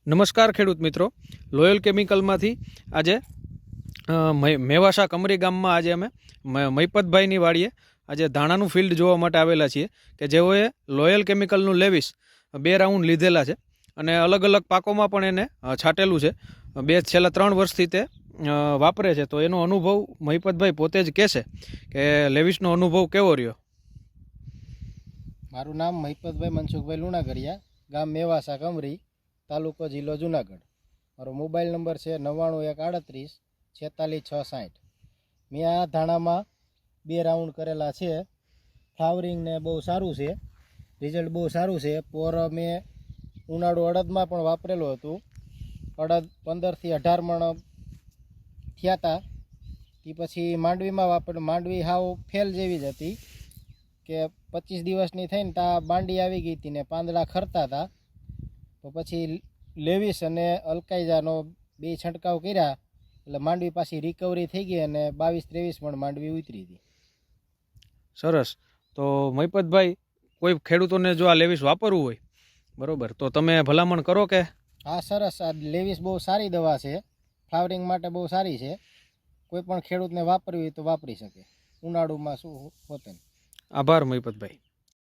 નમસ્કાર ખેડૂત મિત્રો, લોયલ કેમિકલમાંથી આજે મેવાસા કમરી ગામમાં આજે અમે મહિપતભાઈની વાડીએ આજે ધાણાનું ફિલ્ડ જોવા માટે આવેલા છીએ કે જેઓએ લોયલ કેમિકલનું લેવિસ 2 રાઉન્ડ લીધેલા છે અને અલગ અલગ પાકોમાં પણ એને છાંટેલું છે. છેલ્લા 3 વર્ષથી તે વાપરે છે. તો એનો અનુભવ મહિપતભાઈ પોતે જ કહેશે કે લેવિસનો અનુભવ કેવો રહ્યો. મારું નામ મહિપતભાઈ મનસુખભાઈ લુણાગરિયા, ગામ મેવાસા કમરી, તાલુકો જિલ્લો જુનાગઢ. મારો મોબાઈલ નંબર છે 91 138 46 660. મેં આ ધાણામાં 2 રાઉન્ડ કરેલા છે. ફ્લાવરિંગને બહુ સારું છે, રિઝલ્ટ બહુ સારું છે. પોર મેં ઉનાળુ અડદમાં પણ વાપરેલું હતું. અડદ 15 થી 18 મણ થયા હતા. તે પછી માંડવીમાં વાપરેલું. માંડવી હાવ ફેલ જેવી જ હતી કે 25 દિવસની થઈને ત્યાં બાંડી આવી ગઈ હતી ને પાંદડા ખરતા હતા. તો પછી લેવિસ અને અલ્કાઈઝાનો 2 છંટકાવ કર્યા એટલે માંડવી પાછી રિકવરી થઈ ગઈ અને 22-23 પણ માંડવી ઉતરી હતી. સરસ. તો મહિપતભાઈ, કોઈ ખેડૂતોને જો આ લેવિસ વાપરવું હોય બરોબર તો તમે ભલામણ કરો કે? હા, સરસ. આ લેવિસ બહુ સારી દવા છે, ફ્લાવરિંગ માટે બહુ સારી છે. કોઈ પણ ખેડૂતને વાપરવી હોય તો વાપરી શકે. ઉનાળુમાં શું હોતે. આભાર મહિપતભાઈ.